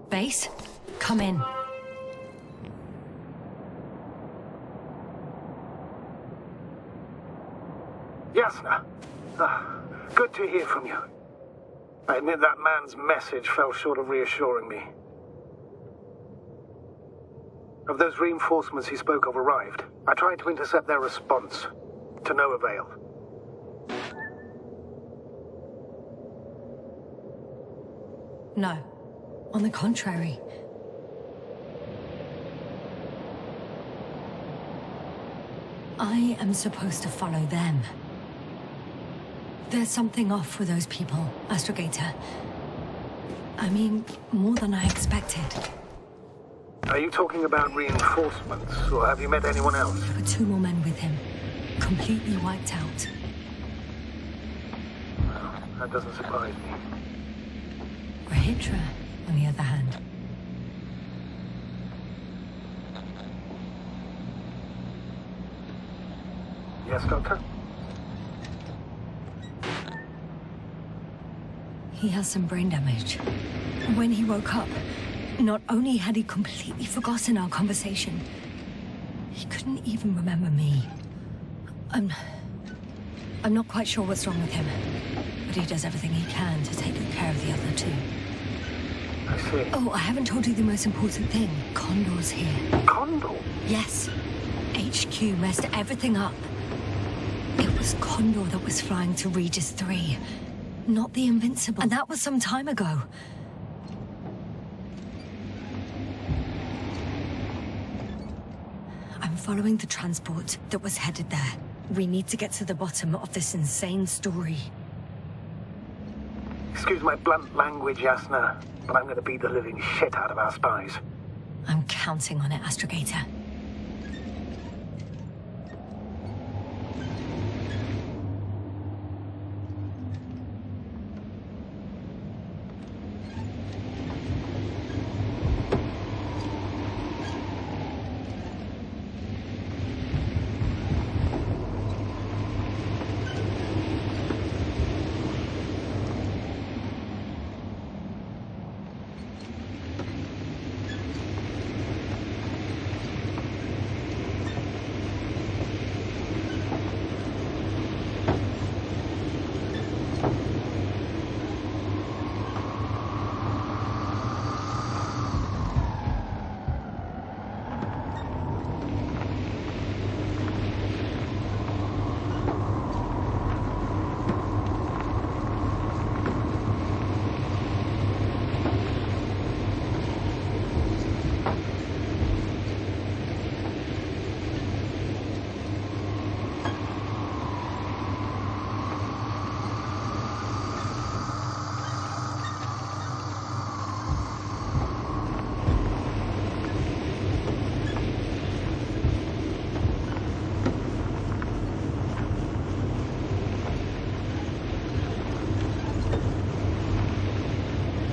Base, come in. Yasna. Good to hear from you. I admit that man's message fell short of reassuring me. Have those reinforcements he spoke of arrived? I tried to intercept their response. To no avail. No. On the contrary. I am supposed to follow them. There's something off with those people, Astrogator. I mean, more than I expected. Are you talking about reinforcements, or have you met anyone else? There were 2 more men with him, completely wiped out. Well, that doesn't surprise me. Regis, on the other hand. Yes, Doctor? He has some brain damage. When he woke up, not only had he completely forgotten our conversation, he couldn't even remember me. I'm not quite sure what's wrong with him, but he does everything he can to take good care of the other 2. I see. Oh, I haven't told you the most important thing. Condor's here. Condor? Yes. HQ messed everything up. It was Condor that was flying to Regis III, not the Invincible. And that was some time ago. I'm following the transport that was headed there. We need to get to the bottom of this insane story. Excuse my blunt language, Yasna, but I'm going to beat the living shit out of our spies. I'm counting on it, Astrogator.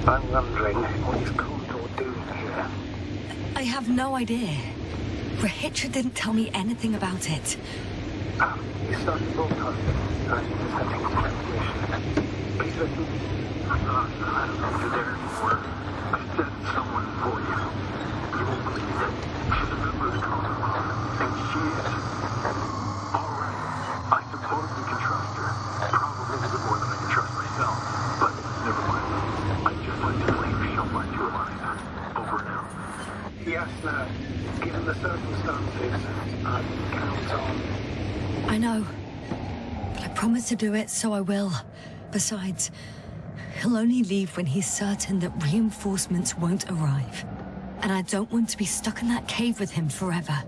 I'm wondering what is Condor doing here? I have no idea. Regis didn't tell me anything about it. You started broadcasting. I'm sending a transmission. Please listen. I'm not you there anymore. I sent someone for you. You won't believe it. She's a member of the Condor Clan, and she is... All right. I suppose we can trust her. Probably a bit more than I can trust myself. But never mind. I just like to believe she'll find you alive. Over now. Yasna, given the circumstances, I count on... I know. But I promised to do it, so I will. Besides, he'll only leave when he's certain that reinforcements won't arrive. And I don't want to be stuck in that cave with him forever.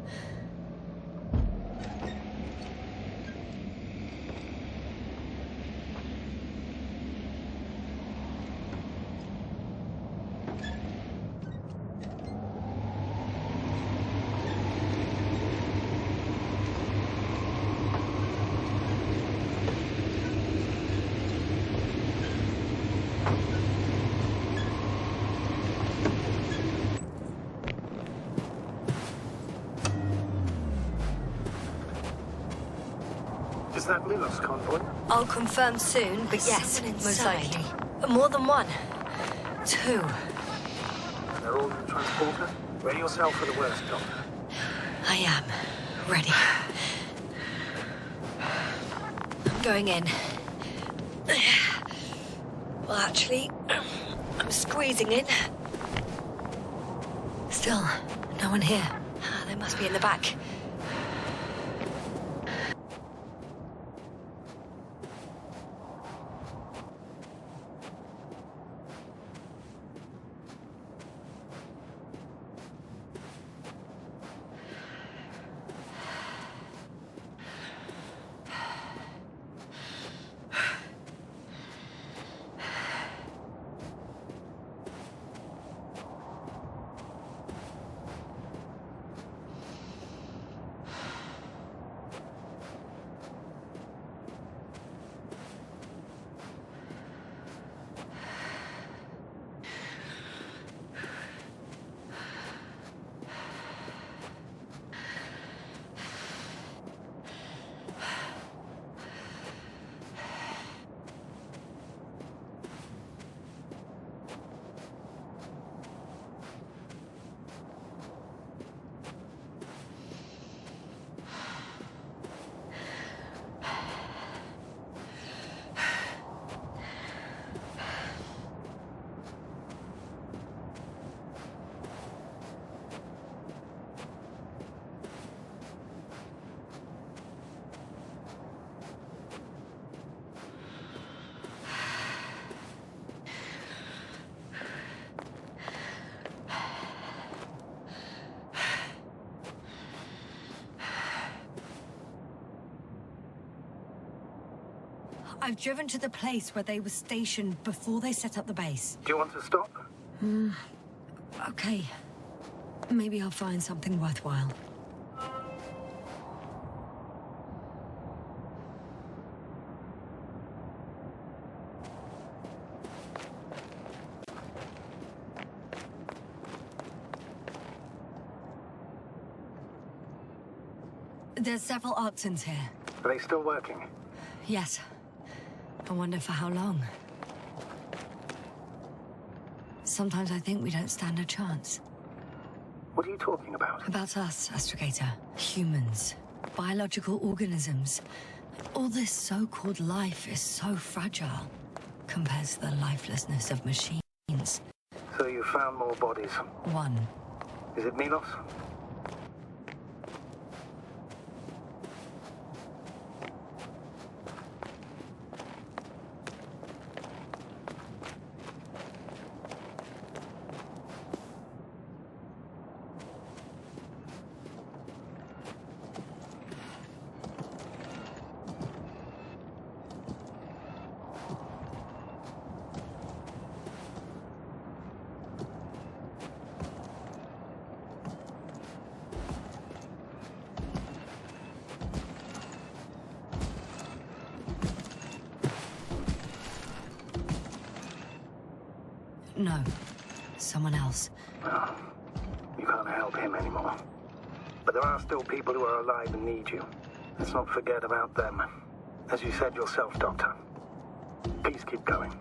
Is that Milos convoy? I'll confirm soon, but yes, most likely. More than one. Two. They're all in the transporter? Ready yourself for the worst, Doctor. I am. Ready. I'm going in. Well, actually, I'm squeezing in. Still, no one here. They must be in the back. I've driven to the place where they were stationed before they set up the base. Do you want to stop? Okay. Maybe I'll find something worthwhile. There's several Arctons here. Are they still working? Yes. I wonder for how long. Sometimes I think we don't stand a chance. What are you talking about? About us, Astrogator. Humans. Biological organisms. All this so-called life is so fragile compared to the lifelessness of machines. So you found more bodies. One. Is it Milos? No. Someone else. Oh, you can't help him anymore. But there are still people who are alive and need you. Let's not forget about them. As you said yourself, Doctor. Please keep going.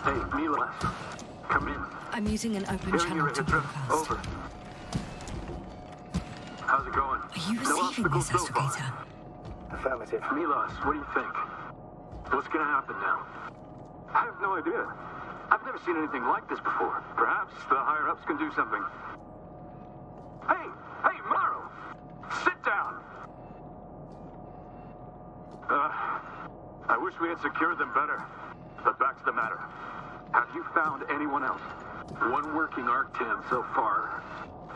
Hey, Milas. Come in. I'm using an open Hearing channel you, to Regis. broadcast. Over. How's it going? Are you No receiving obstacles this, so far. Astrogator? Affirmative. Milas, what do you think? What's gonna happen now? I have no idea. I've never seen anything like this before. Perhaps the higher-ups can do something. Hey, Morrow! Sit down! I wish we had secured them better. But back to the matter. Have you found anyone else? One working Arc-10 so far.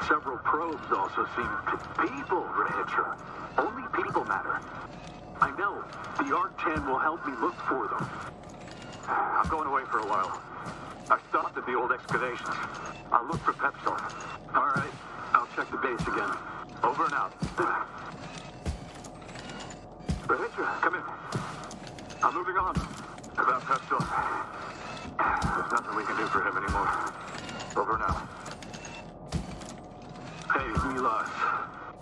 Several probes also seem to... People, Regis. Only people matter. I know. The Arc-10 will help me look for them. I'm going away for a while. I stopped at the old excavations. I'll look for Pepsol. All right. I'll check the base again. Over and out. Regis, come in. I'm moving on. About Pepsol. There's nothing we can do for him anymore. Over and out. Hey, Milas.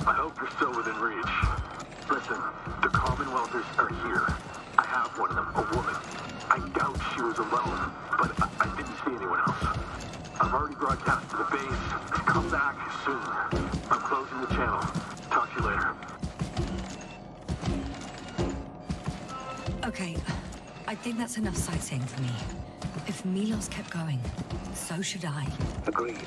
I hope you're still within reach. Listen, the Commonwealthers are here. I have one of them, a woman. I doubt she was alone, but I didn't see anyone else. I've already broadcast to the base. Come back soon. I'm closing the channel. Talk to you later. Okay, I think that's enough sightseeing for me. If Milos kept going, so should I. Agreed.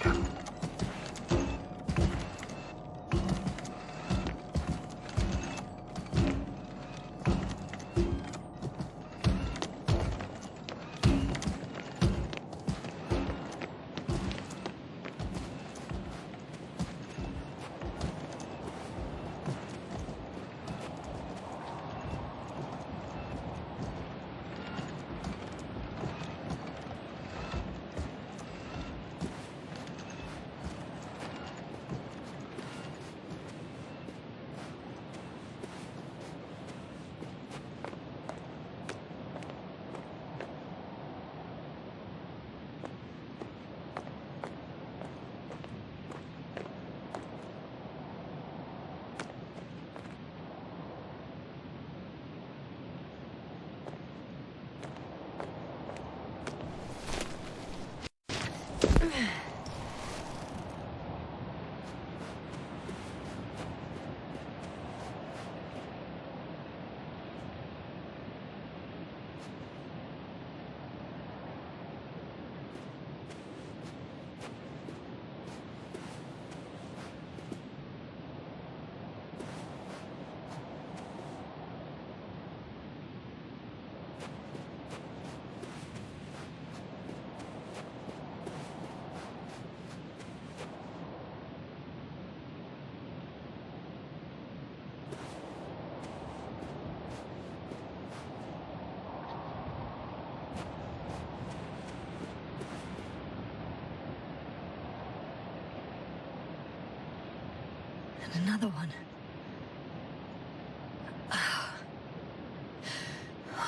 Another one.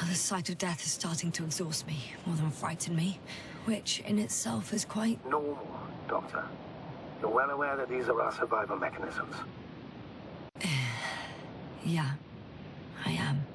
The sight of death is starting to exhaust me more than frighten me, which in itself is quite... Normal, Doctor. You're well aware that these are our survival mechanisms. Yeah, I am.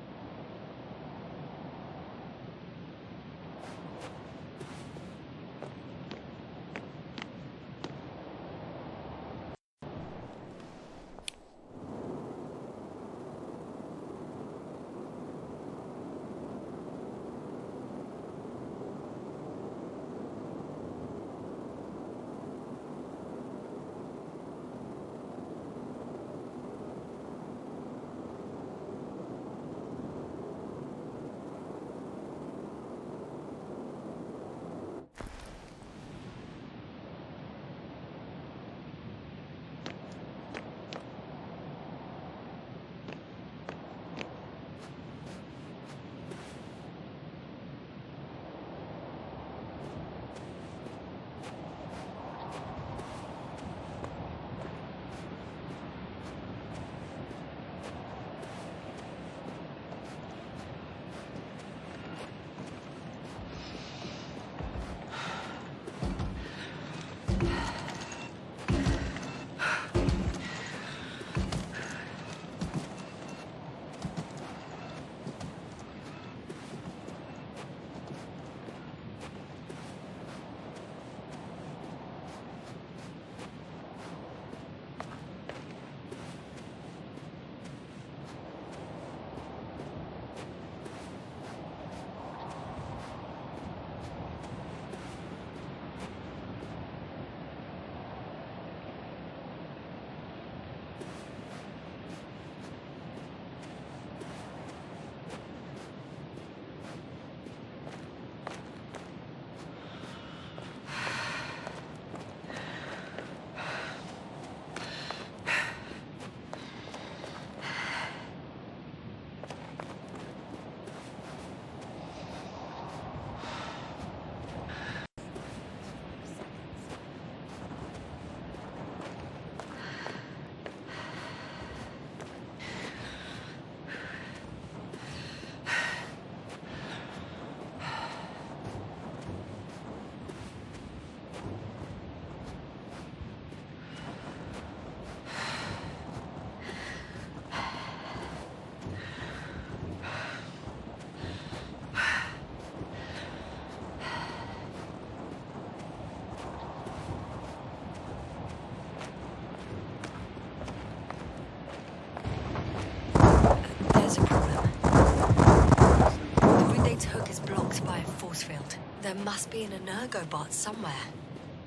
There must be an energobot somewhere,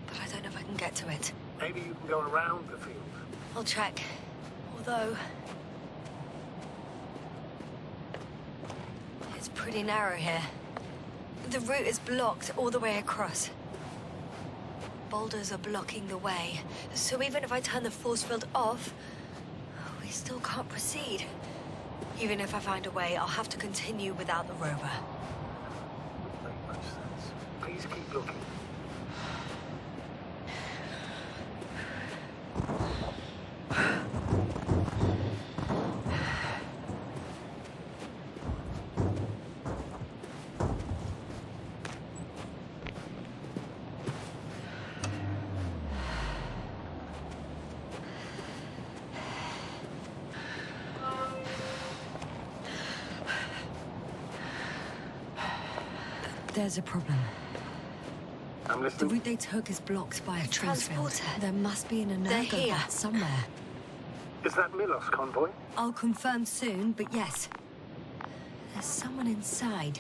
but I don't know if I can get to it. Maybe you can go around the field. I'll check. Although... it's pretty narrow here. The route is blocked all the way across. Boulders are blocking the way, so even if I turn the force field off, we still can't proceed. Even if I find a way, I'll have to continue without the rover. Doesn't make much sense. Please keep looking. There's a problem. I'm The listening. route they took is blocked by a transporter. There must be an They're here. energobot somewhere. Is that Milos convoy? I'll confirm soon, but yes. There's someone inside.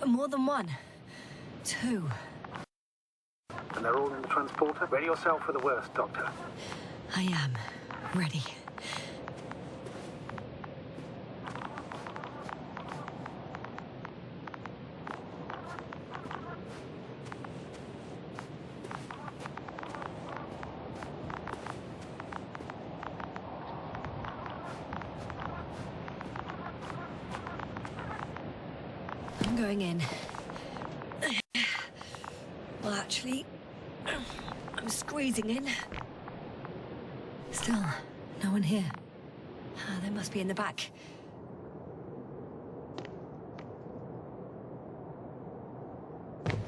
More than one. Two. And they're all in the transporter? Ready yourself for the worst, Doctor. I am. Ready. I'm going in. Well, actually, I'm squeezing in. Still, no one here. Ah, they must be in the back.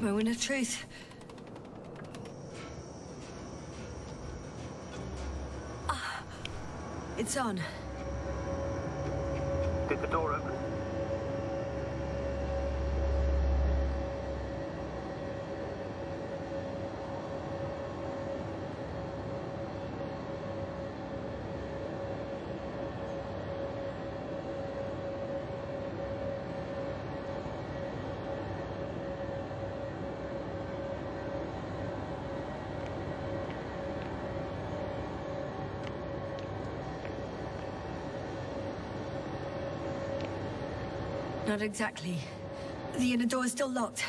Moment of truth. Ah, it's on. Did the door open? Not exactly. The inner door is still locked,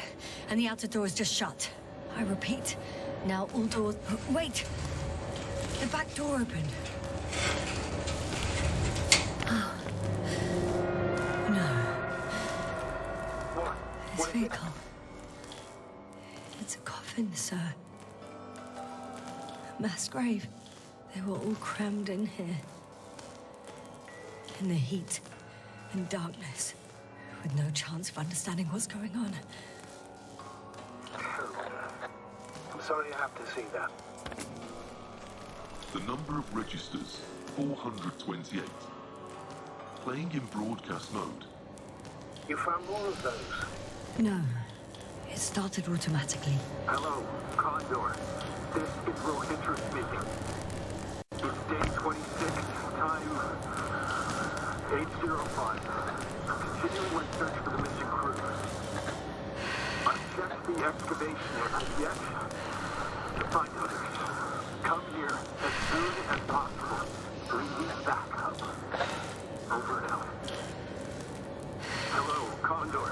and the outer door is just shut. I repeat, now all doors... Wait! The back door opened. Oh. No. What? This What is it? vehicle. It's a coffin, sir. A mass grave. They were all crammed in here. In the heat and darkness. With no chance of understanding what's going on. I'm sorry you have to see that. The number of registers, 428. Playing in broadcast mode. You found more of those? No. It started automatically. Hello, Condor. This is Rethink speaking. It's day 26, time 8:05. Continuing my search for the missing crew. I've checked the excavation areas yet to find others. Come here as soon as possible. Bring me back up. Over and out. Hello, Condor.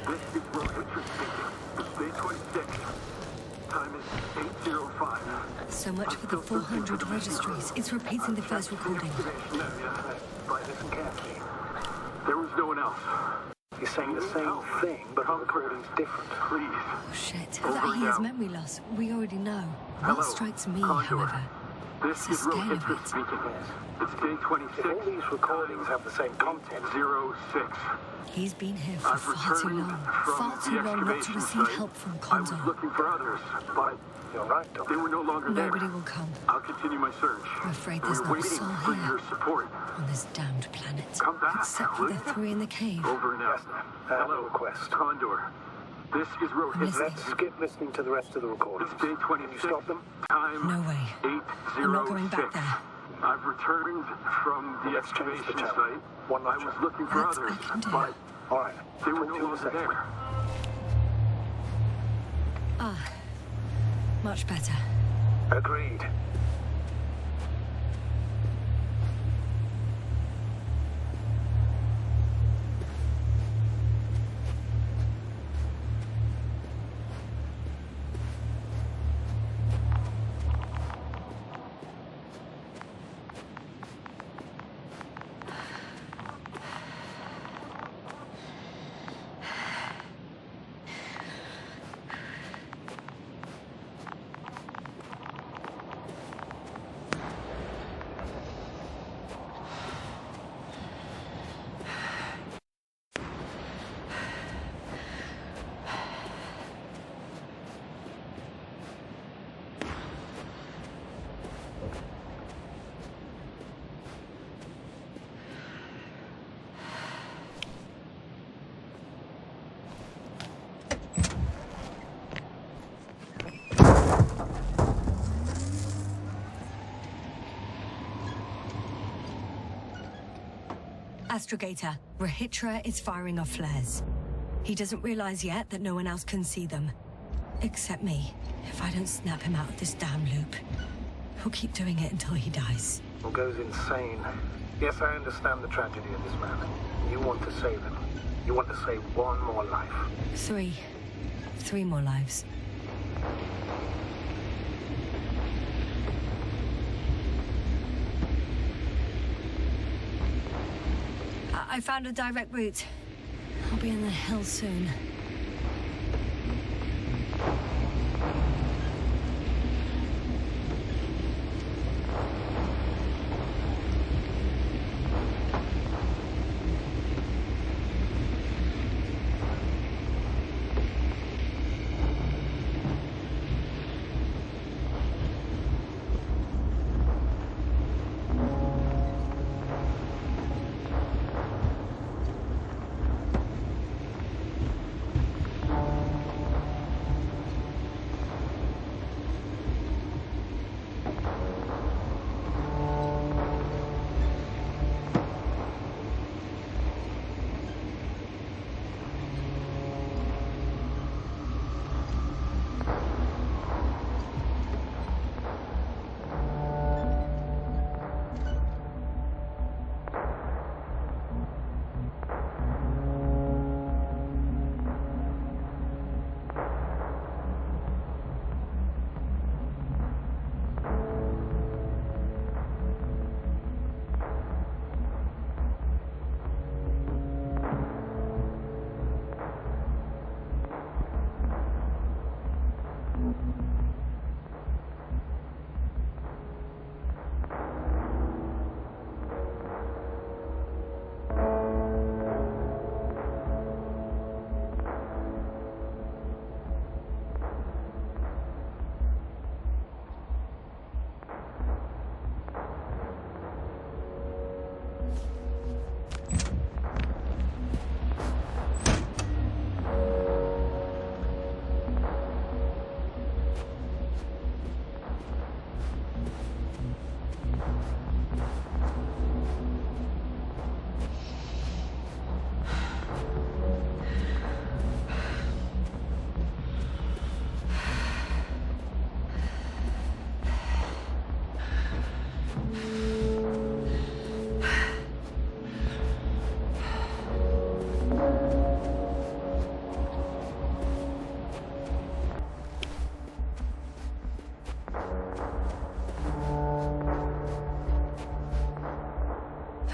This is Rethink speaking. It's day 26. Time is 8:05. So much for the 400 registries. It's repeating the first recording. But listen carefully. There was no one else. You're saying the same thing, but the recording's different. Please. Oh, shit. Over That he has now. memory loss. We already know. Hello, What strikes me, Condor. however, This is is the scale of Rethink it. speaking. It's day 26. If all these recordings have the same content, 06. He's been here for I've far too returned long. from Far the too long not to excavation receive site. help from I was Condor. looking for others, but you're right, they Doctor. were no longer there. Nobody will come I'll continue my search. I'm afraid And there's we're not a waiting soul for here. your support. on this damned planet. Come back, Except for will the you? three in the cave. Over and out. Yasna, I have a request. Condor. This is Rethink. listening. Let's skip listening to the rest of the recordings. It's day 26. Can you stop them? Time No way. 8:06. I'm not going back there. I've returned from the Let's change the excavation channel. site. One I notch was up. looking for That others, I can do. but All right. they were Talk no to you in a longer second. there. Much better. Agreed. Astrogator, Rahitra is firing off flares. He doesn't realize yet that no one else can see them. Except me. If I don't snap him out of this damn loop, he'll keep doing it until he dies. Or goes insane. Yes, I understand the tragedy of this man. You want to save him. You want to save one more life. Three more lives. I found a direct route. I'll be in the hills soon.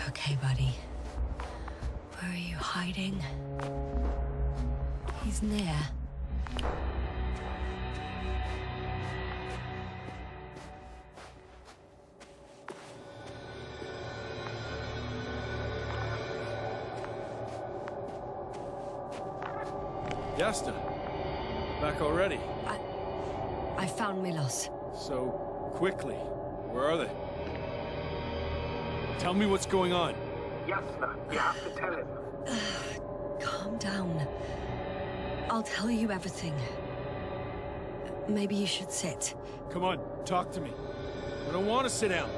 Okay, buddy. Where are you hiding? He's near. Yasna, back already? I found Milos. So quickly. Where are they? Tell me what's going on. Yasna, you have to tell him. Calm down. I'll tell you everything. Maybe you should sit. Come on, talk to me. I don't want to sit down.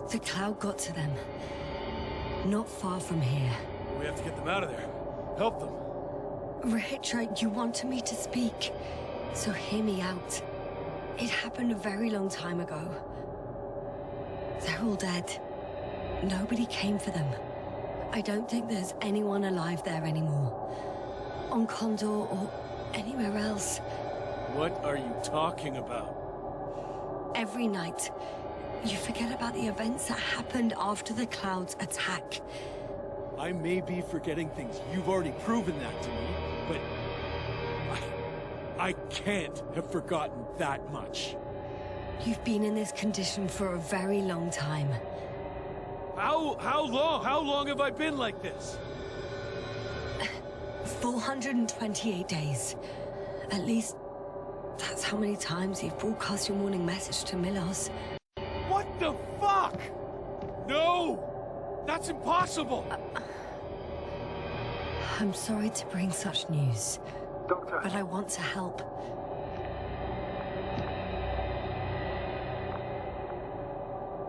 The cloud got to them. Not far from here. We have to get them out of there. Help them. Richard, you wanted me to speak, so hear me out. It happened a very long time ago. They're all dead. Nobody came for them. I don't think there's anyone alive there anymore. On Condor or anywhere else. What are you talking about? Every night, you forget about the events that happened after the Cloud's attack. I may be forgetting things. You've already proven that to me, but I can't have forgotten that much. You've been in this condition for a very long time. How long? How long have I been like this? 428 days. At least, that's how many times you've broadcast your morning message to Milos. What the fuck? No! That's impossible! I'm sorry to bring such news, Doctor, but I want to help.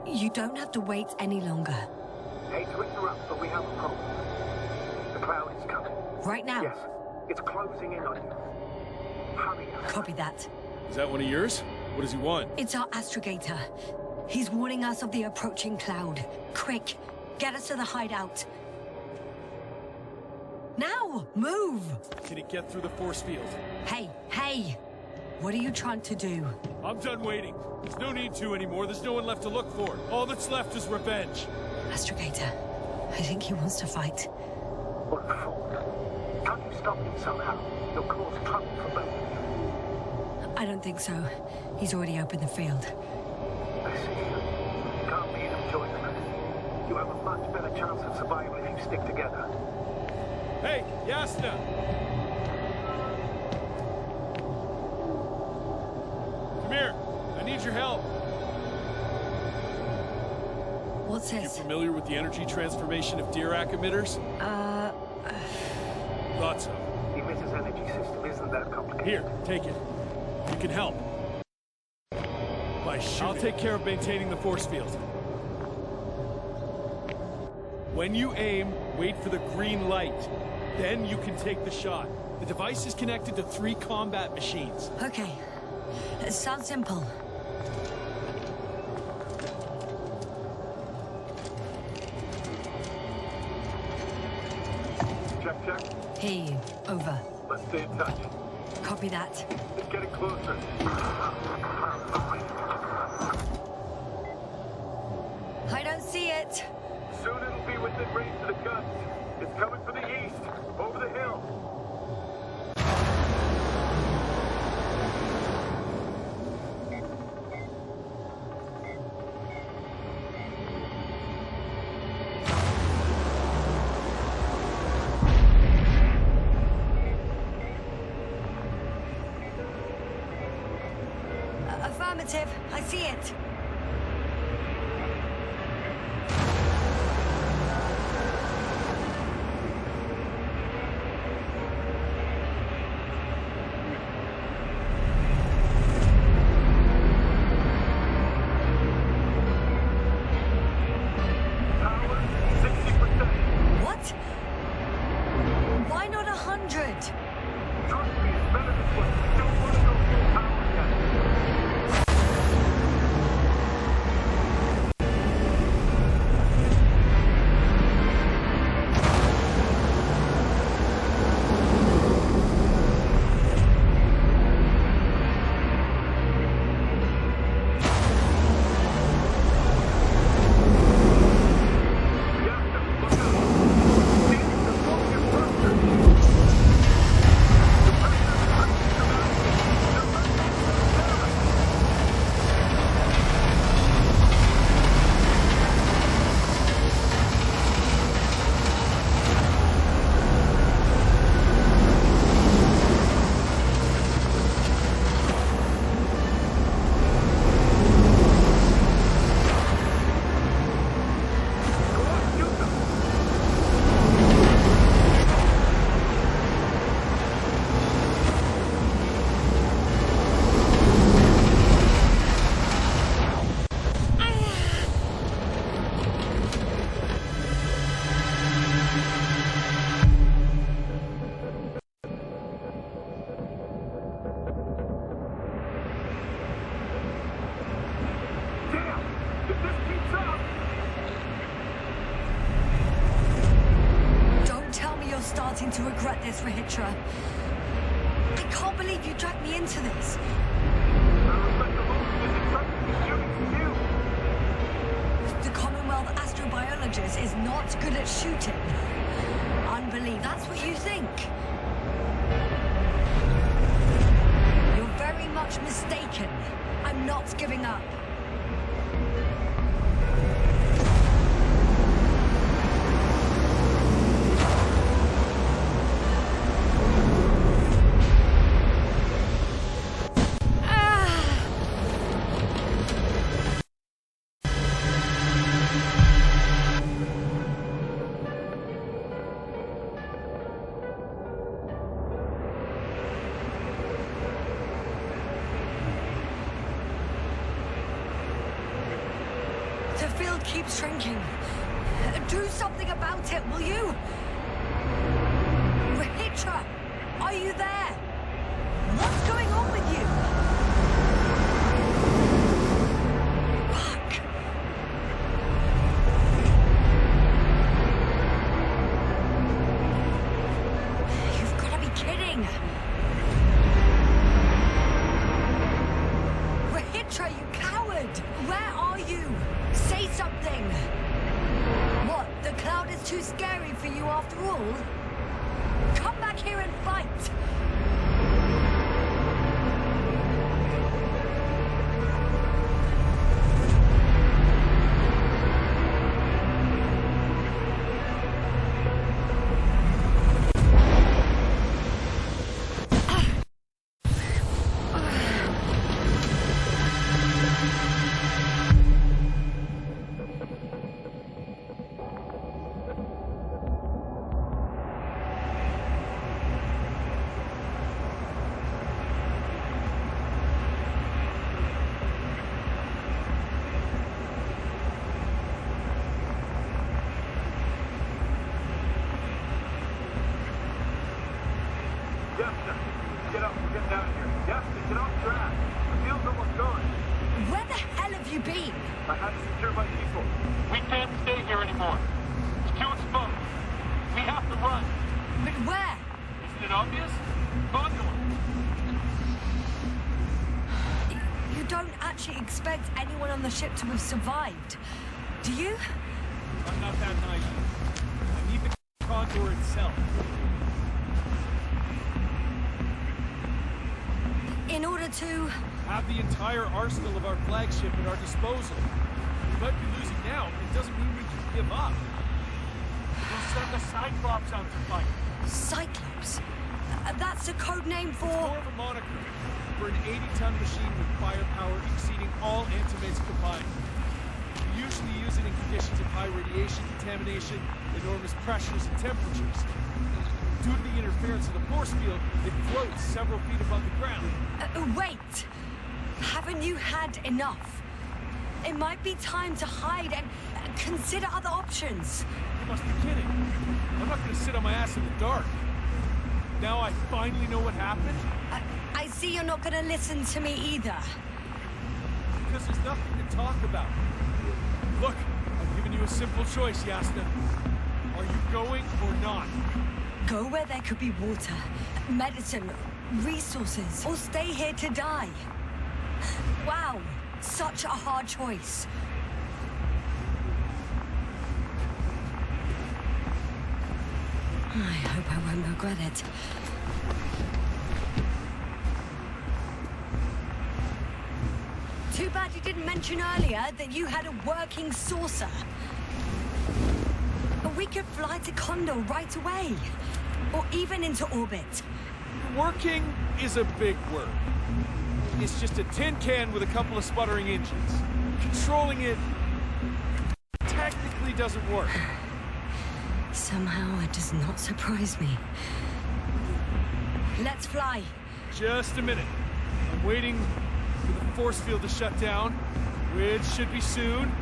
You don't have to wait any longer. hate to interrupt, but we have a problem. The Cloud is coming. Right now. Yes, it's closing in on you. Hurry up. Copy that. Is that one of yours? What does he want? It's our astrogator. He's warning us of the approaching Cloud. Quick, get us to the hideout. Now, move! Can he get through the force field? Hey, hey! What are you trying to do? I'm done waiting. There's no need to anymore. There's no one left to look for. All that's left is revenge. Astrogator, I think he wants to fight. What for? Can't you stop him somehow? You'll cause trouble for both of you. I don't think so. He's already opened the field. I see. Can't lead them, join them. You have a much better chance of survival if you stick together. Hey, Yasna! Come here. I need your help. What's You this? familiar with the energy transformation of Dirac emitters? Thought so. The emitter's energy system isn't that complicated. Here, take it. You can help. By shooting. I'll take care of maintaining the force field. When you aim, wait for the green light. Then you can take the shot. The device is connected to 3 combat machines. Okay. It sounds simple. Check. Hear you. Over. Let's stay in touch. Copy that. It's getting closer. I don't see it. Soon it'll be within range of the guns. It's coming from the east, over the hill. Affirmative. I see it. Power, 60%. What? Why not 100? Trust me, it's better this way. We don't want to go full power yet. 100? regret this, Rahitra. I can't believe you dragged me into this. The Commonwealth astrobiologist is not good at shooting. Unbelievable. That's what you think. You're very much mistaken. I'm not giving up. Keeps shrinking. Do something about it, will you? Rahitra, are you there? What's going on with you? Fuck. You've got to be kidding. Rahitra, you coward! Where are you? Say something! What, the cloud is too scary for you after all? Come back here and fight! Yasna, get up, get down here. Yasna, get off track. The field's almost gone. Where the hell have you been? I had to secure my people. We can't stay here anymore. It's too exposed. We have to run. But where? Isn't it obvious? Gondola. You don't actually expect anyone on the ship to have survived, do you? I'm not that naive. I need the Condor itself. In order to... Have the entire arsenal of our flagship at our disposal. We might be losing now, but it doesn't mean we can give up. We'll send the Cyclops out to fight. Cyclops? That's a code name It's for... more of a moniker for an 80-ton machine with firepower exceeding all antimates combined. We usually use it in conditions of high radiation contamination, enormous pressures and temperatures. Due to the interference of the force field, it floats several feet above the ground. Wait! Haven't you had enough? It might be time to hide and consider other options. You must be kidding. I'm not going to sit on my ass in the dark. Now I finally know what happened? I see you're not gonna listen to me either. Because there's nothing to talk about. Look, I've given you a simple choice, Yasna. Are you going or not? Go where there could be water, medicine, resources, or stay here to die. Wow, such a hard choice. I hope I won't regret it. Too bad you didn't mention earlier that you had a working saucer. We could fly to Condor right away. Or even into orbit. Working is a big word. It's just a tin can with a couple of sputtering engines. Controlling it technically doesn't work. Somehow it does not surprise me. Let's fly. Just a minute. I'm waiting for the force field to shut down, which should be soon.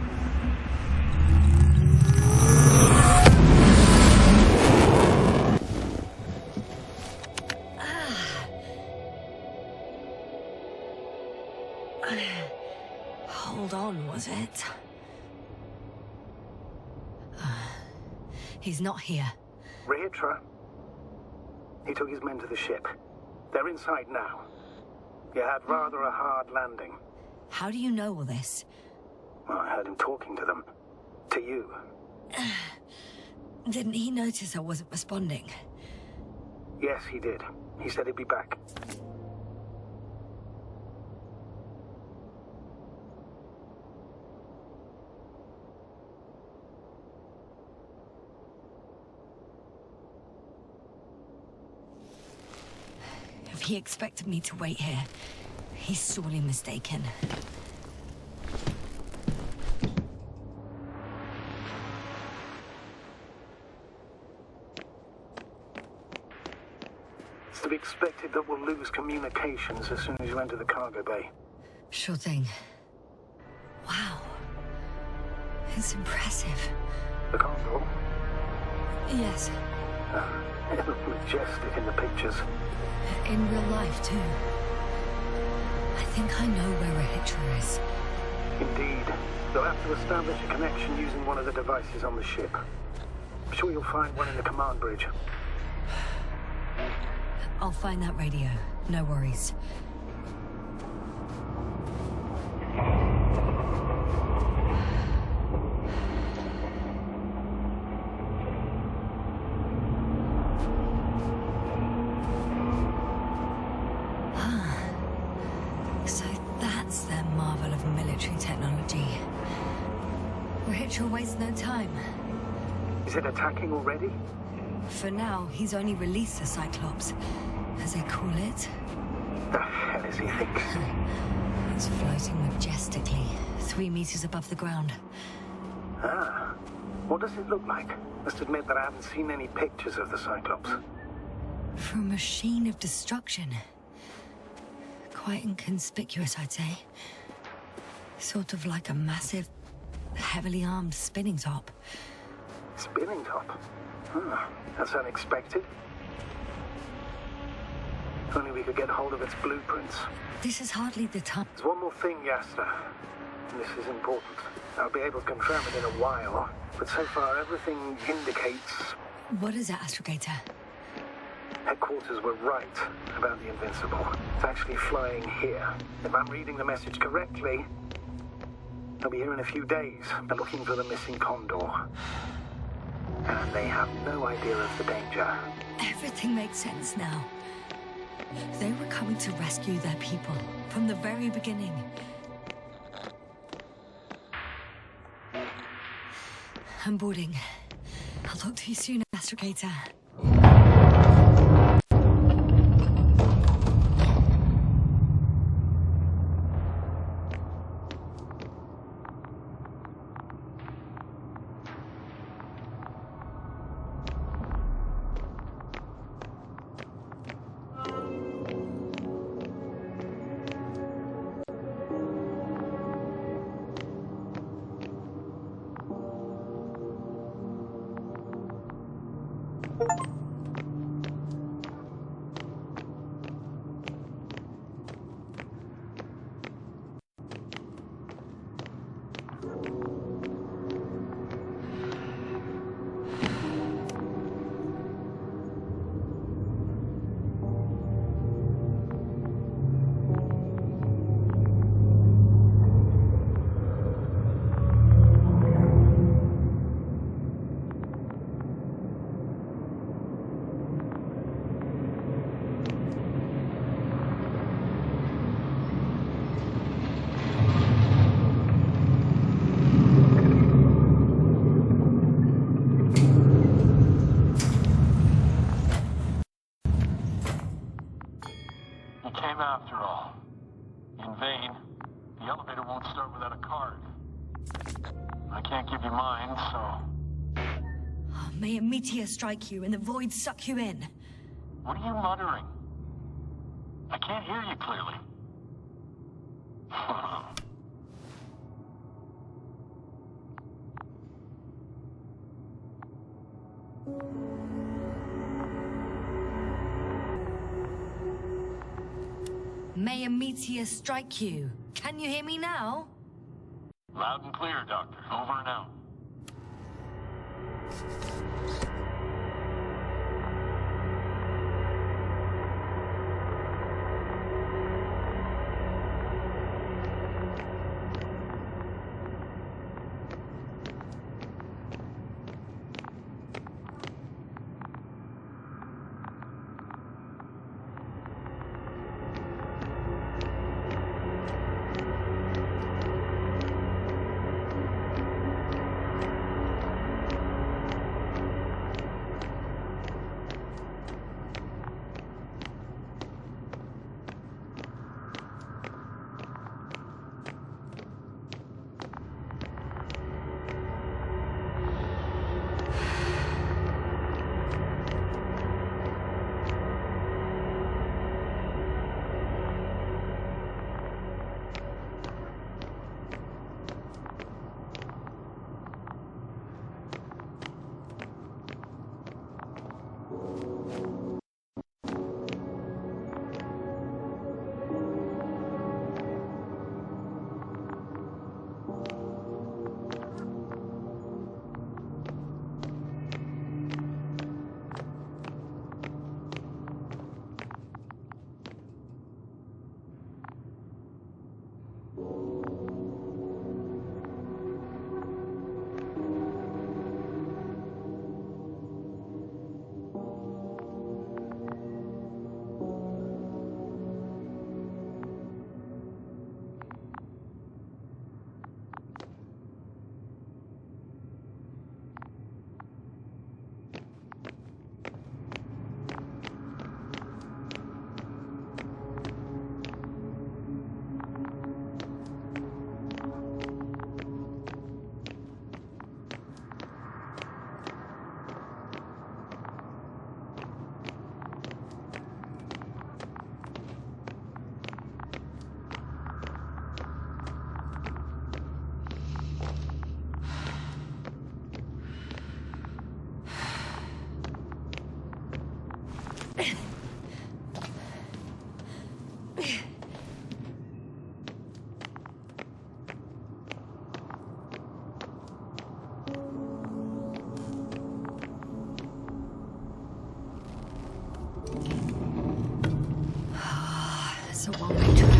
Hold on, was it? He's not here. Rahitra, He took his men to the ship. They're inside now. You had rather a hard landing. How do you know all this? Well, I heard him talking to them. To you. Didn't he notice I wasn't responding? Yes, he did. He said he'd be back. If he expected me to wait here, he's sorely mistaken. It's to be expected that we'll lose communications as soon as you enter the cargo bay. Sure thing. Wow. It's impressive. The Condor? Yes. It looked majestic in the pictures. In real life, too. I think I know where Regis is. Indeed. You'll have to establish a connection using one of the devices on the ship. I'm sure you'll find one in the command bridge. I'll find that radio. No worries. So that's their marvel of military technology. Regis wastes no time. Is it attacking already? For now, he's only released the Cyclops, as they call it. The hell is he thinking? It's floating majestically, 3 meters above the ground. Ah. What does it look like? Must admit that I haven't seen any pictures of the Cyclops. For a machine of destruction. Quite inconspicuous, I'd say. Sort of like a massive, heavily armed spinning top. Spinning top? That's unexpected. If only we could get hold of its blueprints. This is hardly the time. There's one more thing, Yasna. And this is important. I'll be able to confirm it in a while, but so far everything indicates... What is it, Astrogator? Headquarters were right about the Invincible. It's actually flying here. If I'm reading the message correctly, they'll be here in a few days. They're looking for the missing Condor. And they have no idea of the danger. Everything makes sense now. They were coming to rescue their people from the very beginning. I'm boarding. I'll talk to you soon, Astrogator. After all. In vain. The elevator won't start without a card. I can't give you mine, so... Oh, may a meteor strike you and the void suck you in. What are you muttering? I can't hear you clearly. May a meteor strike you. Can you hear me now? Loud and clear, Doctor. Over and out. It's a one-way trip.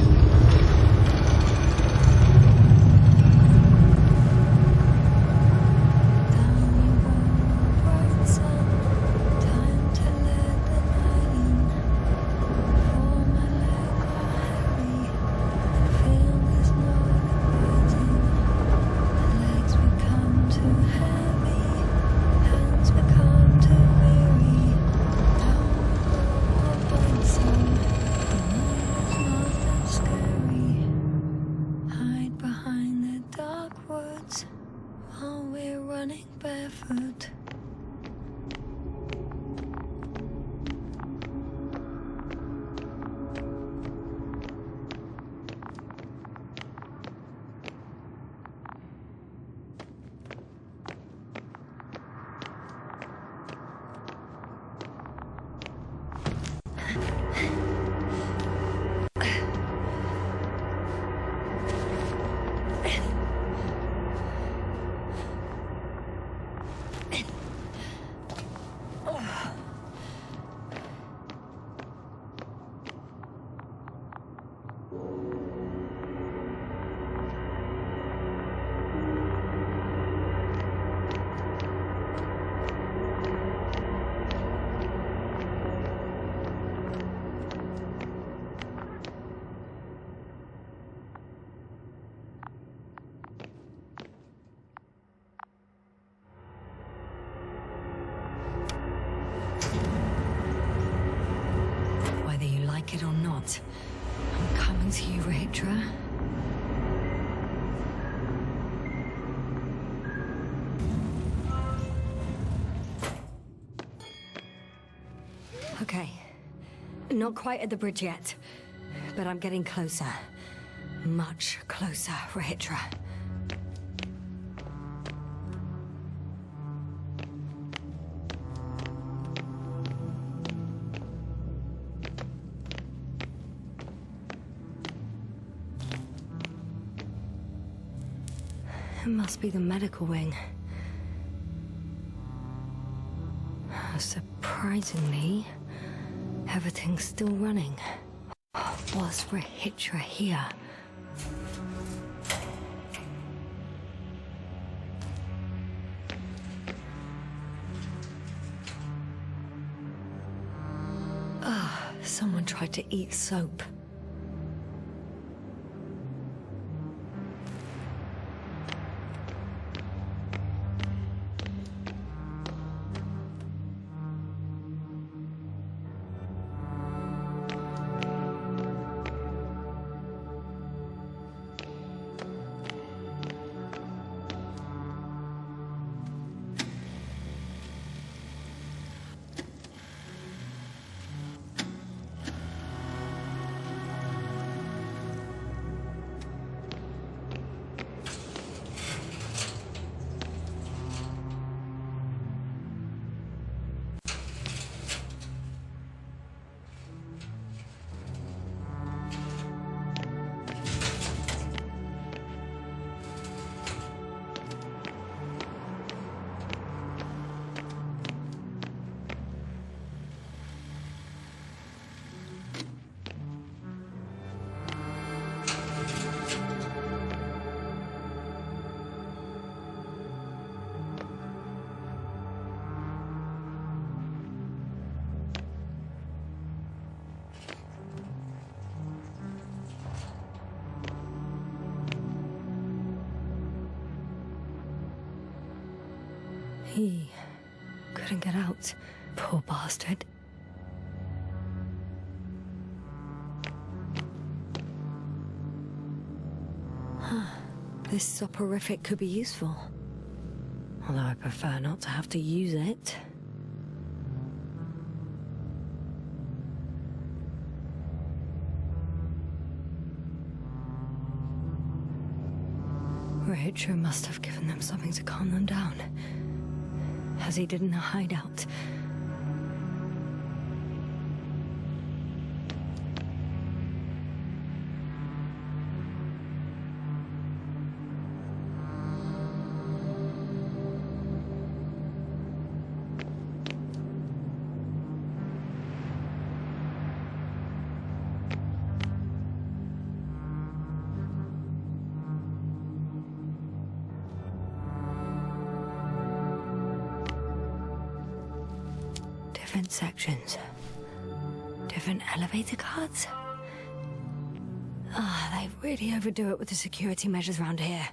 It or not, I'm coming to you, Rahitra. Okay, not quite at the bridge yet, but I'm getting closer. Much closer, Rahitra. It must be the medical wing. Surprisingly, everything's still running. Was Rahitra here? Someone tried to eat soap. He couldn't get out. Poor bastard. This soporific could be useful. Although I prefer not to have to use it. Rahitra must have given them something to calm them down. As he did in the hideout. sections. Different elevator cards? Ah, they really overdo it with the security measures around here.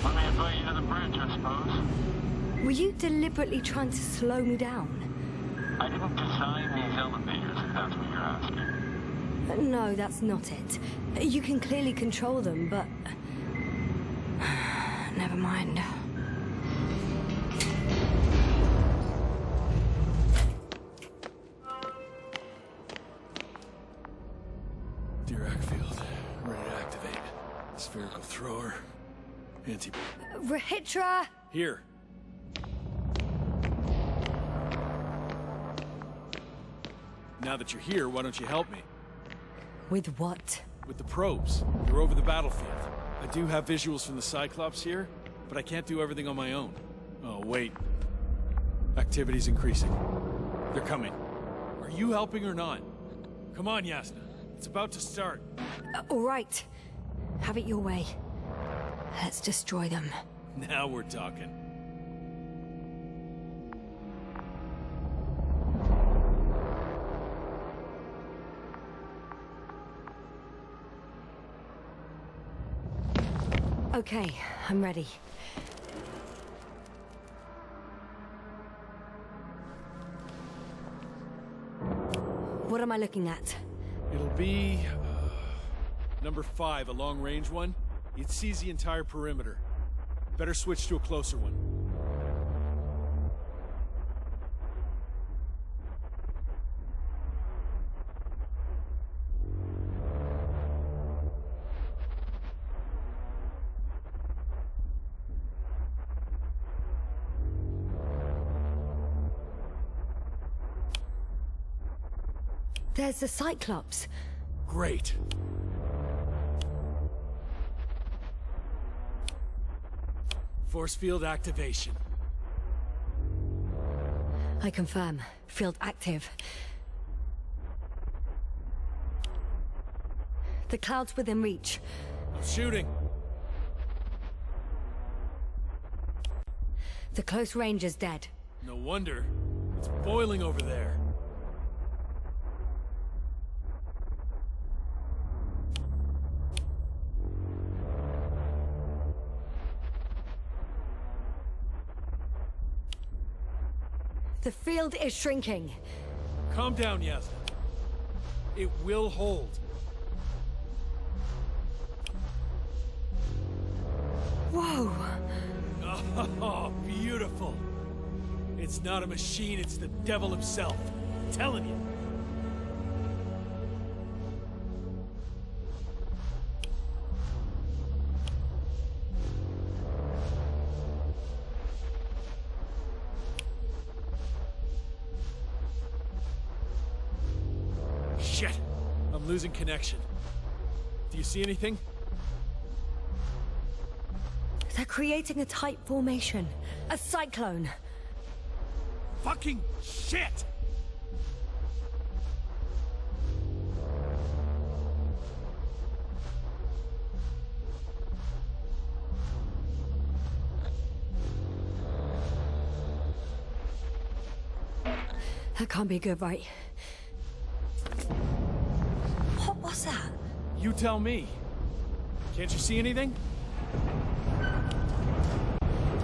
Let me invite you to the bridge, I suppose. Were you deliberately trying to slow me down? I didn't design these elevators, if that's what you're asking. No, that's not it. You can clearly control them, but... Never mind. Dirac field. Ready to activate. Spherical thrower. Anti... Rahitra! Here. Now that you're here, why don't you help me? With what? With the probes. You're over the battlefield. I do have visuals from the Cyclops here, but I can't do everything on my own. Oh, wait. Activity's increasing. They're coming. Are you helping or not? Come on, Yasna. It's about to start. All right. Have it your way. Let's destroy them. Now we're talking. Okay, I'm ready. What am I looking at? It'll be... number 5, a long-range one. It sees the entire perimeter. Better switch to a closer one. There's the Cyclops. Great. Force field activation. I confirm. Field active. The cloud's within reach. I'm shooting. The close range is dead. No wonder. It's boiling over there. The field is shrinking. Calm down, Yasna. It will hold. Whoa! Oh, beautiful. It's not a machine, it's the devil himself. I'm telling you. Shit! I'm losing connection. Do you see anything? They're creating a tight formation. A cyclone. Fucking shit! That can't be good, right? What was that? You tell me. Can't you see anything?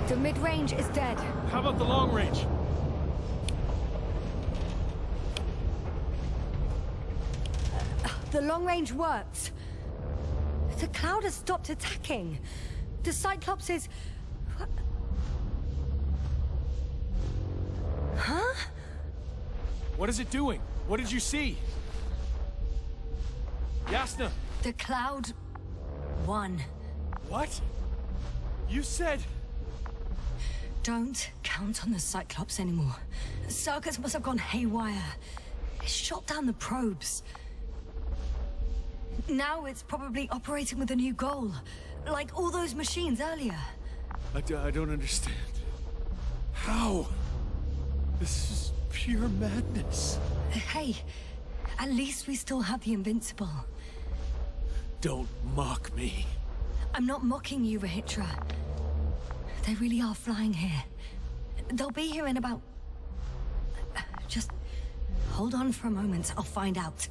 The mid-range is dead. How about the long range? The long range works. The cloud has stopped attacking. The Cyclops is... What? Huh? What is it doing? What did you see? Yasna! The cloud won. What? You said... Don't count on the Cyclops anymore. Circus must have gone haywire. It shot down the probes. Now it's probably operating with a new goal. Like all those machines earlier. I don't understand. How? This is pure madness. Hey, at least we still have the Invincible. Don't mock me. I'm not mocking you, Rahitra. They really are flying here. They'll be here in about... Just hold on for a moment. I'll find out.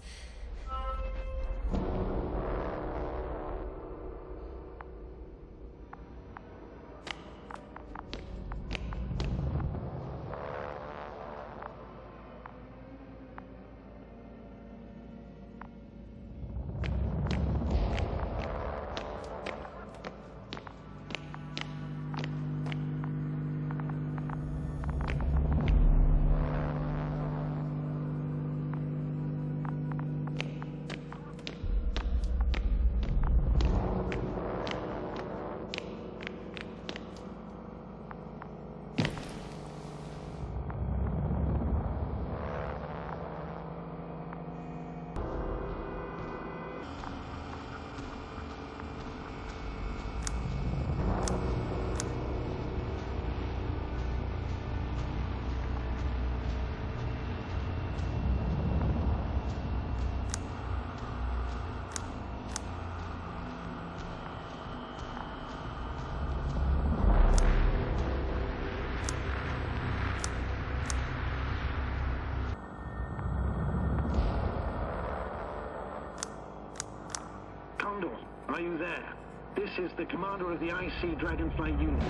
This is the commander of the IC Dragonfly unit.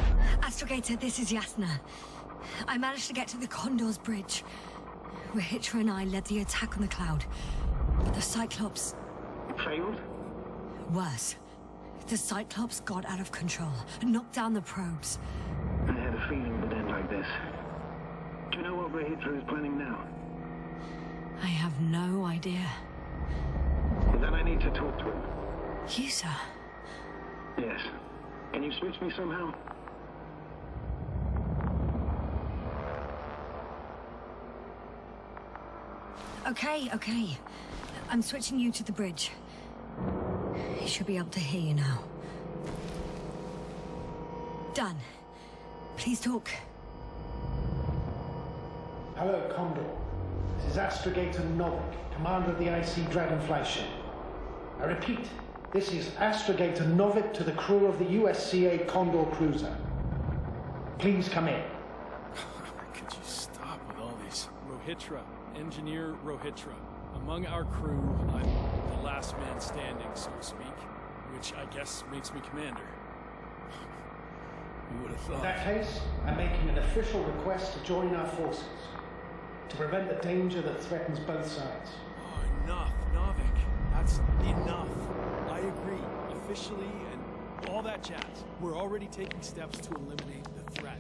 Astrogator, this is Yasna. I managed to get to the Condor's bridge. Rehitra and I led the attack on the cloud. But the Cyclops... Failed? Worse. The Cyclops got out of control, knocked down the probes. I had a feeling it would end like this. Do you know what Rehitra is planning now? I have no idea. Well, then I need to talk to him. You, sir? Yes. Can you switch me somehow? Okay. I'm switching you to the bridge. He should be able to hear you now. Done. Please talk. Hello, Condor. This is Astrogator Novik, commander of the IC Dragonfly ship. I repeat, this is Astrogator Novik to the crew of the USCA Condor cruiser. Please come in. Could you stop with all these? Rehitra, Engineer Rehitra. Among our crew, I'm the last man standing, so to speak, which I guess makes me commander. Who would have thought? In that case, I'm making an official request to join our forces to prevent the danger that threatens both sides. Oh, enough, Novik. That's enough. I agree, officially and all that jazz. We're already taking steps to eliminate the threat.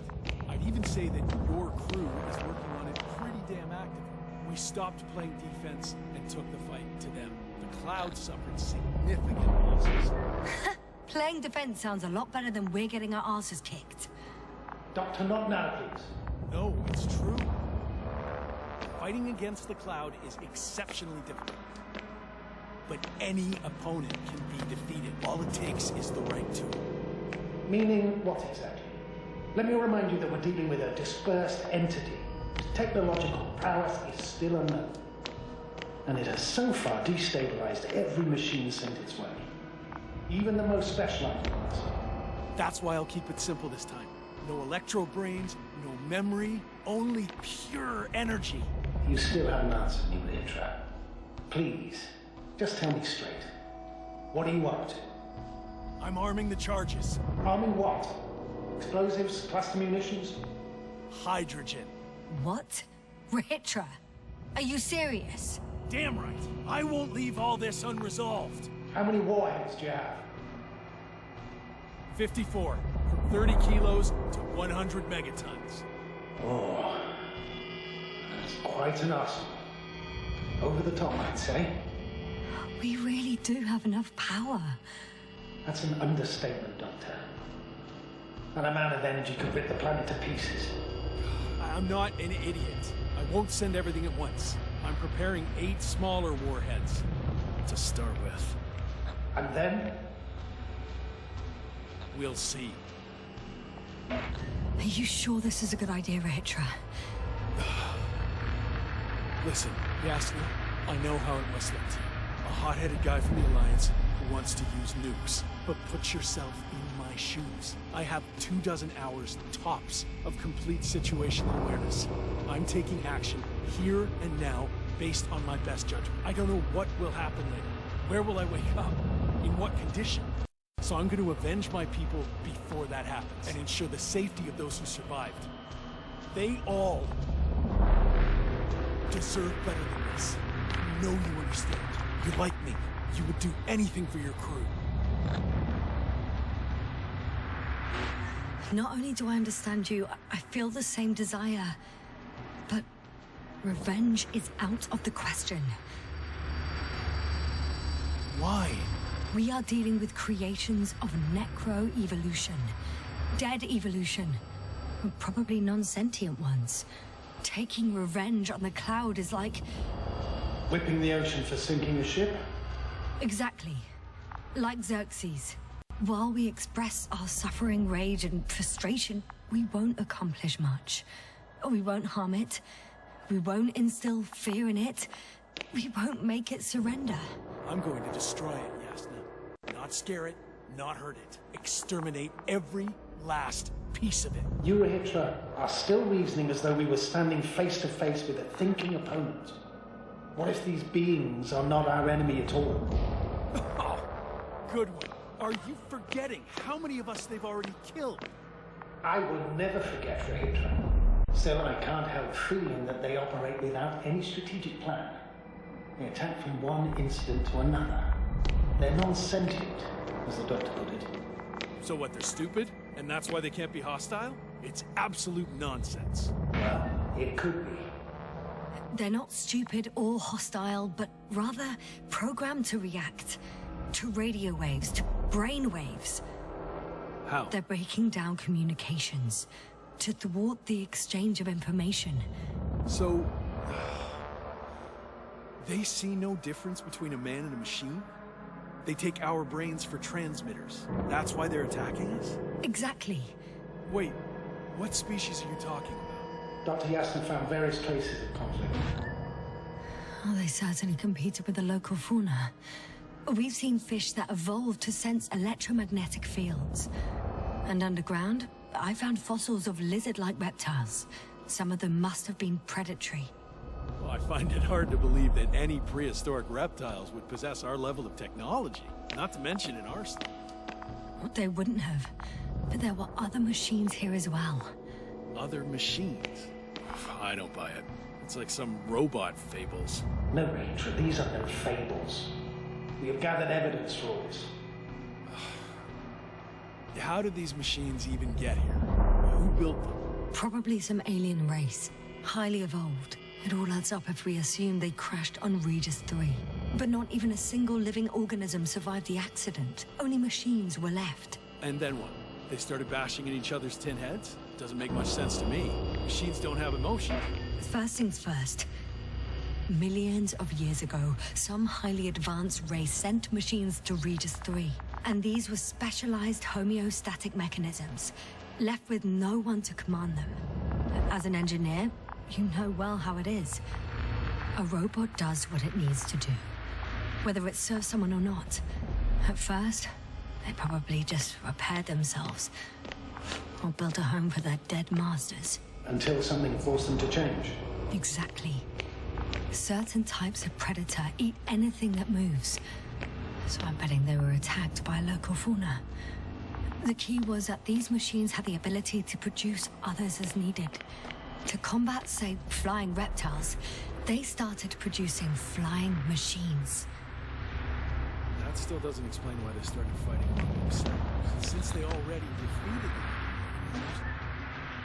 I'd even say that your crew is working on it pretty damn actively. We stopped playing defense and took the fight to them. The cloud suffered significant losses. Playing defense sounds a lot better than we're getting our asses kicked. Doctor, not now, please. No, it's true. Fighting against the cloud is exceptionally difficult. But any opponent can be defeated. All it takes is the right tool. Meaning what exactly? Let me remind you that we're dealing with a dispersed entity. Technological prowess is still unknown. And it has so far destabilized every machine sent its way. Even the most specialized ones. That's why I'll keep it simple this time. No electro brains, no memory, only pure energy. You still haven't answered me, Rehitra. Please, just tell me straight. What are you up to? I'm arming the charges. Arming what? Explosives, cluster munitions? Hydrogen. What? Rehitra? Are you serious? Damn right. I won't leave all this unresolved. How many warheads do you have? 54. From 30 kilos to 100 megatons. Oh, that's quite an arsenal. Over the top, I'd say. We really do have enough power. That's an understatement, Doctor. That amount of energy could rip the planet to pieces. I'm not an idiot. I won't send everything at once. I'm preparing 8 smaller warheads to start with. And then? We'll see. Are you sure this is a good idea, Rehitra? Listen, Yasna, I know how it must look to you. A hot-headed guy from the Alliance who wants to use nukes. But put yourself in my shoes. I have 24 hours tops of complete situational awareness. I'm taking action here and now based on my best judgment. I don't know what will happen later. Where will I wake up? In what condition? So I'm going to avenge my people before that happens and ensure the safety of those who survived. They all deserve better than this. I know you understand. You like me. You would do anything for your crew. Not only do I understand you, I feel the same desire. But revenge is out of the question. Why? We are dealing with creations of necro-evolution. Dead evolution. Probably non-sentient ones. Taking revenge on the cloud is like... Whipping the ocean for sinking a ship? Exactly. Like Xerxes. While we express our suffering, rage, and frustration, we won't accomplish much. We won't harm it. We won't instill fear in it. We won't make it surrender. I'm going to destroy it, Yasna. Not scare it, not hurt it. Exterminate every last piece of it. You, Rehitra, are still reasoning as though we were standing face to face with a thinking opponent. What if these beings are not our enemy at all? Oh, good one. Are you forgetting how many of us they've already killed? I will never forget the Hitler. Still, I can't help feeling that they operate without any strategic plan. They attack from one incident to another. They're non-sentient, as the doctor put it. So what, they're stupid? And that's why they can't be hostile? It's absolute nonsense. Well, it could be. They're not stupid or hostile, but rather programmed to react. To radio waves, to brain waves. How? They're breaking down communications to thwart the exchange of information. So... they see no difference between a man and a machine? They take our brains for transmitters. That's why they're attacking us? Exactly. Wait, what species are you talking about? Dr. Yasna found various traces of conflict. Oh, they certainly competed with the local fauna. We've seen fish that evolved to sense electromagnetic fields. And underground, I found fossils of lizard-like reptiles. Some of them must have been predatory. Well, I find it hard to believe that any prehistoric reptiles would possess our level of technology, not to mention an arsenal. They wouldn't have. But there were other machines here as well. Other machines? I don't buy it. It's like some robot fables. No, Rachel, these are no fables. We have gathered evidence for all this. How did these machines even get here? Who built them? Probably some alien race. Highly evolved. It all adds up if we assume they crashed on Regis III. But not even a single living organism survived the accident. Only machines were left. And then what? They started bashing in each other's tin heads? Doesn't make much sense to me. Machines don't have emotion. First things first. Millions of years ago, some highly advanced race sent machines to Regis III. And these were specialized homeostatic mechanisms, left with no one to command them. As an engineer, you know well how it is. A robot does what it needs to do, whether it serves someone or not. At first, they probably just repaired themselves, or built a home for their dead masters. Until something forced them to change. Exactly. Certain types of predator eat anything that moves. So I'm betting they were attacked by local fauna. The key was that these machines had the ability to produce others as needed. To combat, say, flying reptiles, they started producing flying machines. That still doesn't explain why they started fighting among themselves, since they already defeated them.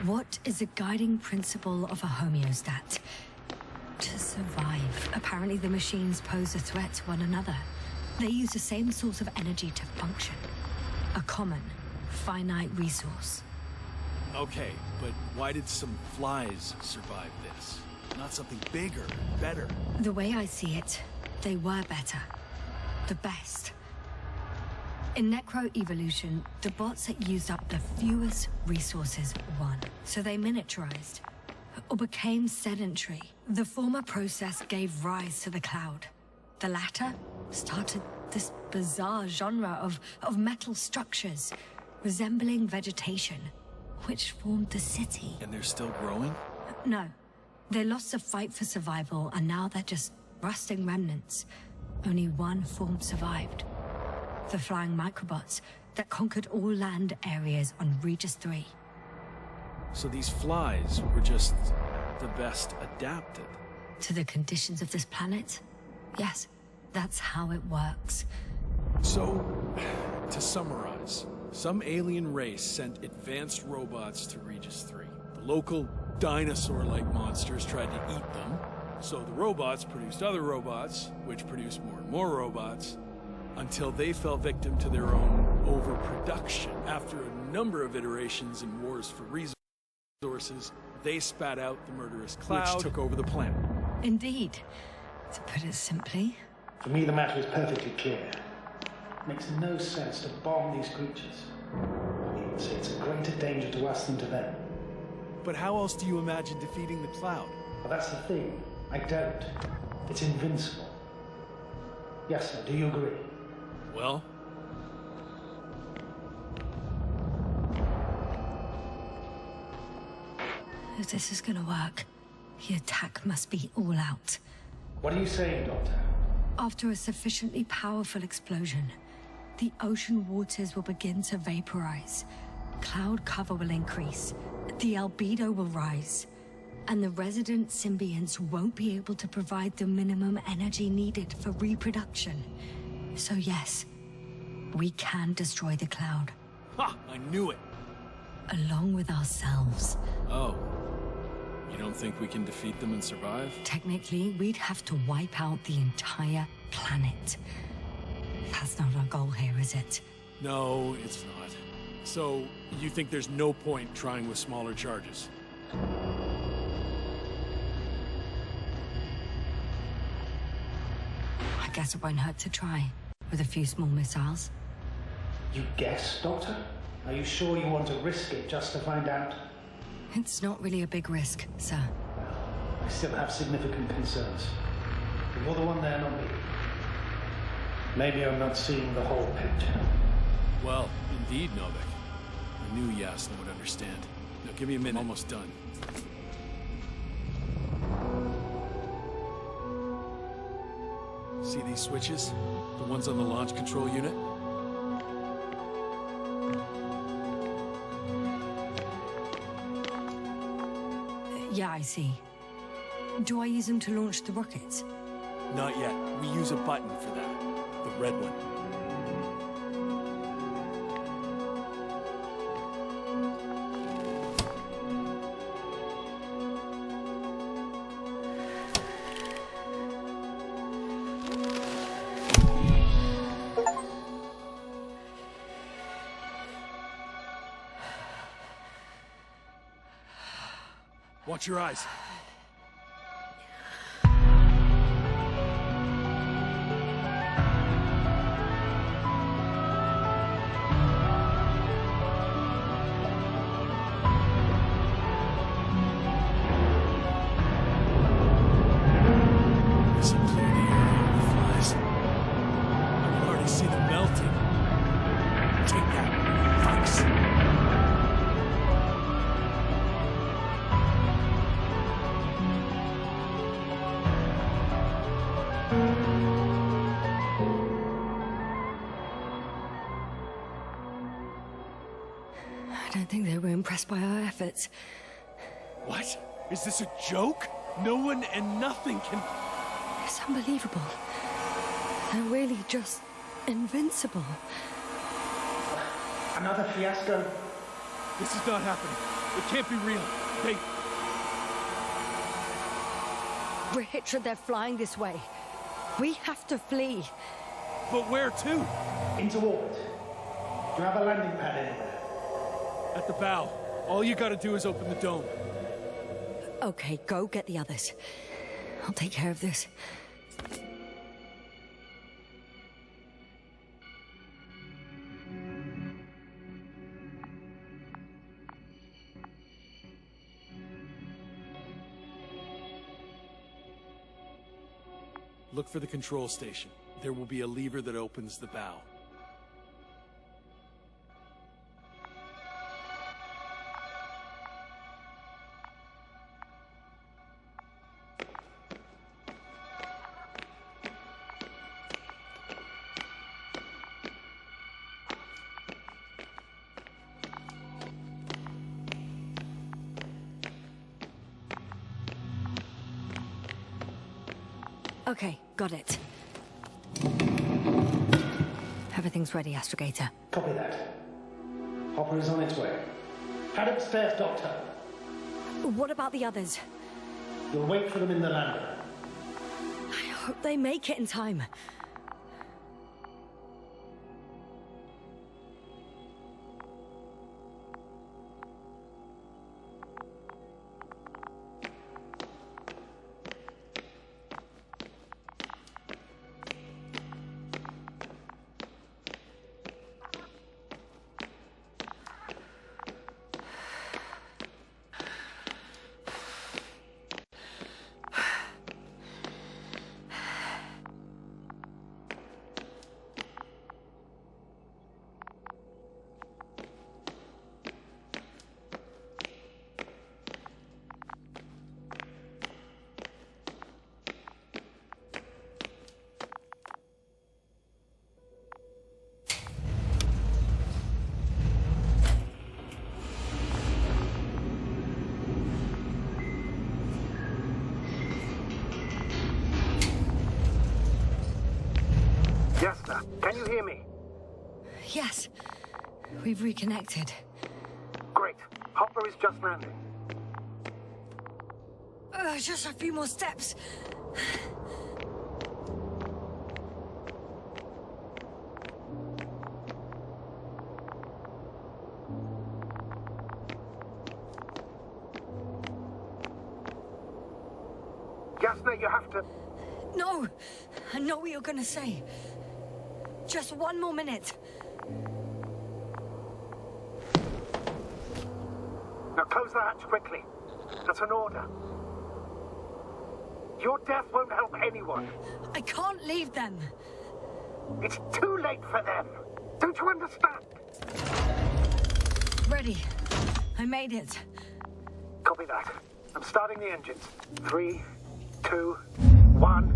What is the guiding principle of a homeostat? To survive. Apparently the machines pose a threat to one another. They use the same source of energy to function. A common, finite resource. Okay, but why did some flies survive this? Not something bigger, better. The way I see it, they were better. The best. In necroevolution, the bots that used up the fewest resources won. So they miniaturized, or became sedentary. The former process gave rise to the cloud. The latter started this bizarre genre of metal structures, resembling vegetation, which formed the city. And they're still growing? No. They lost the fight for survival, and now they're just rusting remnants. Only one form survived. The flying microbots that conquered all land areas on Regis III. So these flies were just the best adapted. To the conditions of this planet? Yes, that's how it works. So, to summarize, some alien race sent advanced robots to Regis III. The local dinosaur-like monsters tried to eat them, so the robots produced other robots, which produced more and more robots, until they fell victim to their own overproduction. After a number of iterations and wars for resources, they spat out the murderous cloud, which took over the planet. Indeed. To put it simply. For me, the matter is perfectly clear. It makes no sense to bomb these creatures. I even say it's a greater danger to us than to them. But how else do you imagine defeating the cloud? But that's the thing. I don't. It's invincible. Yes, sir. Do you agree? Well, If this is gonna work, the attack must be all out. What are you saying, Doctor? After a sufficiently powerful explosion, the ocean waters will begin to vaporize. Cloud cover will increase. The albedo will rise. And the resident symbionts won't be able to provide the minimum energy needed for reproduction. So yes, we can destroy the cloud. Ha! I knew it! Along with ourselves. Oh. You don't think we can defeat them and survive? Technically, we'd have to wipe out the entire planet. That's not our goal here, is it? No, it's not. So, you think there's no point trying with smaller charges? I guess it won't hurt to try, with a few small missiles. You guess, Doctor? Are you sure you want to risk it just to find out? It's not really a big risk, sir. I still have significant concerns. But you're the one there, not me. Maybe I'm not seeing the whole picture. Well, indeed, Novik. I knew Yasna would understand. Now give me a minute. I'm almost done. See these switches? The ones on the launch control unit? Yeah, I see. Do I use them to launch the rockets? Not yet. We use a button for that. The red one. Watch your eyes. Listen, clear the area with flies. I can already see them melting. Take that. Thanks. I don't think they were impressed by our efforts. What? Is this a joke? No one and nothing can... It's unbelievable. They're really just invincible. Another fiasco. This is not happening. It can't be real. They... Richard, they're flying this way. We have to flee. But where to? Into orbit. Do you have a landing pad anywhere? At the bow. All you gotta do is open the dome. Okay, go get the others. I'll take care of this. Look for the control station. There will be a lever that opens the bow. Okay, got it. Everything's ready, Astrogator. Copy that. Hopper is on its way. Head upstairs, Doctor. What about the others? You'll wait for them in the lander. I hope they make it in time. Yasna, can you hear me? Yes. We've reconnected. Great. Hopper is just landing. Just a few more steps. Yasna, you have to... No! I know what you're gonna say. Just one more minute. Now close the hatch quickly. That's an order. Your death won't help anyone. I can't leave them. It's too late for them. Don't you understand? Ready. I made it. Copy that. I'm starting the engines. 3, 2, 1...